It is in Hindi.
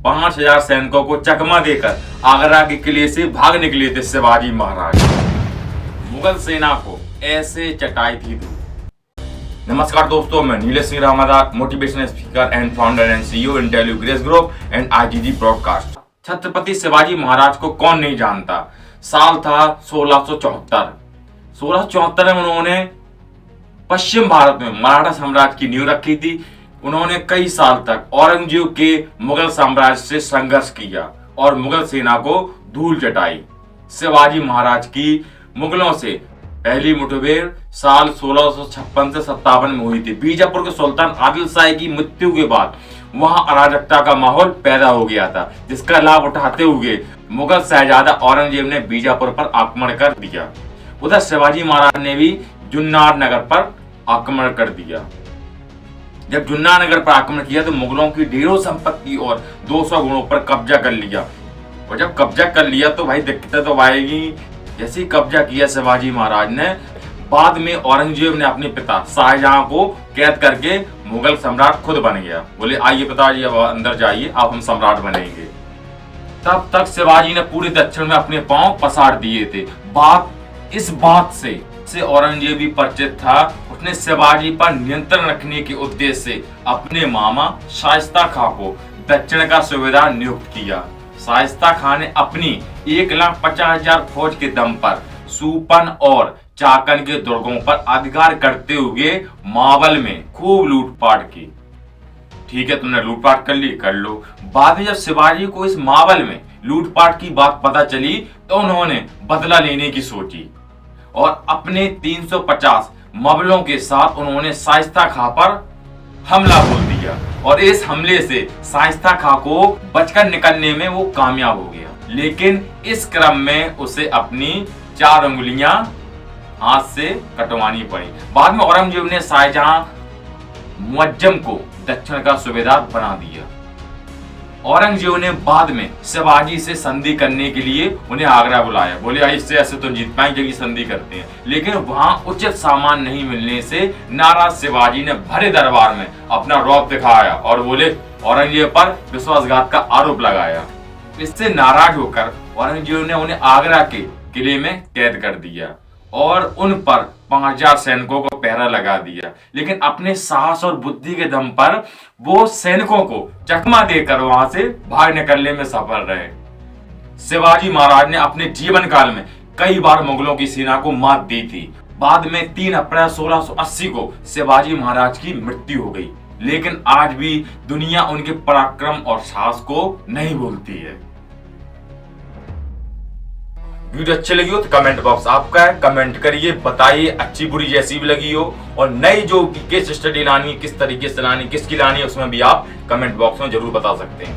5000 सैनिकों को चकमा देकर आगरा के किले से भाग निकले थे शिवाजी महाराज। मुगल सेना को ऐसे चटाई थी दूर। नमस्कार दोस्तों, मैं Nilesh Singh Ramadar, motivational speaker and founder and CEO Intelio Grace Group and IGG Broadcast. Chhatrapati Shivaji Maharaj को कौन नहीं जानता। साल था 1674। 1674 में उन्होंने पश्चिम भारत में मराठा साम्राज्य की नींव रखी थी। उन्होंने कई साल तक औरंगजेब के मुगल साम्राज्य से संघर्ष किया और मुगल सेना को धूल चटाई। शिवाजी महाराज की मुगलों से पहली मुठभेड़ साल 1656 से 57 में हुई थी। बीजापुर के सुल्तान आदिल शाह की मृत्यु के बाद वहां अराजकता का माहौल पैदा हो गया था, जिसका लाभ उठाते हुए मुगल शहजादा औरंगजेब ने बीजापुर पर आक्रमण कर दिया। उधर शिवाजी महाराज ने भी जुन्नर नगर पर आक्रमण कर दिया। जब जुन्नर नगर पर आक्रमण किया तो मुगलों की ढेरों संपत्ति और 200 घोड़ों पर कब्जा कर लिया। और जब कब्जा कर लिया तो भाई दिक्कतें तो आएगी। जैसे ही कब्जा किया शिवाजी महाराज ने, बाद में औरंगजेब ने अपने पिता शाहजहां को कैद करके मुगल सम्राट खुद बन गया। बोले आइए पिताजी, अब अंदर जाइए, अब हम सम्राट बनेंगे। तब तक शिवाजी ने पूरे दक्षिण में अपने पांव पसार दिए थे। इस बात से औरंगजेब भी परिचित था। उसने शिवाजी पर नियंत्रण रखने के उद्देश्य से अपने मामा शाइस्ता खां को दक्षिण का सूबेदार नियुक्त किया। शाइस्ता खां ने अपनी 1,50,000 फौज के दम पर सूपन और चाकन के दुर्गों पर अधिकार करते हुए मावल में खूब लूटपाट की। ठीक है, तुमने लूटपाट कर ली, कर लो। बाद में जब शिवाजी को इस मावल में लूटपाट की बात पता चली तो उन्होंने बदला लेने की सोची और अपने 350 मवलों के साथ उन्होंने शाइस्ता खां पर हमला बोल दिया। और इस हमले से शाइस्ता खां को बचकर निकलने में वो कामयाब हो गया, लेकिन इस क्रम में उसे अपनी 4 उंगलियां हाथ से कटवानी पड़ी। बाद में औरंगजेब ने शाहजहां मुअज्जम को दक्षिण का सूबेदार बना दिया। औरंगजेब ने बाद में शिवाजी से संधि करने के लिए उन्हें आगरा बुलाया। बोले इससे ऐसे तो जीत पाएंगे, जल्दी संधि करते हैं। लेकिन वहां उचित सामान नहीं मिलने से नाराज शिवाजी ने भरे दरबार में अपना रौब दिखाया और बोले औरंगजेब पर विश्वासघात का आरोप लगाया। इससे नाराज होकर औरंगजेब ने उन्हें आगरा के किले में कैद कर दिया और उन पर 5000 सैनिकों को पहरा लगा दिया। लेकिन अपने साहस और बुद्धि के दम पर वो सैनिकों को चकमा देकर वहां से भाग निकलने में सफल रहे। शिवाजी महाराज ने अपने जीवन काल में कई बार मुगलों की सेना को मात दी थी। बाद में 3 अप्रैल 1680 को शिवाजी महाराज की मृत्यु हो गई, लेकिन आज भी दुनिया उनके पराक्रम और साहस को नहीं भूलती है। वीडियो अच्छी लगी हो तो कमेंट बॉक्स आपका है, कमेंट करिए, बताइए अच्छी बुरी जैसी भी लगी हो। और नई जो केस स्टडी लानी, किस तरीके से लानी, किसकी लानी है, उसमें भी आप कमेंट बॉक्स में जरूर बता सकते हैं।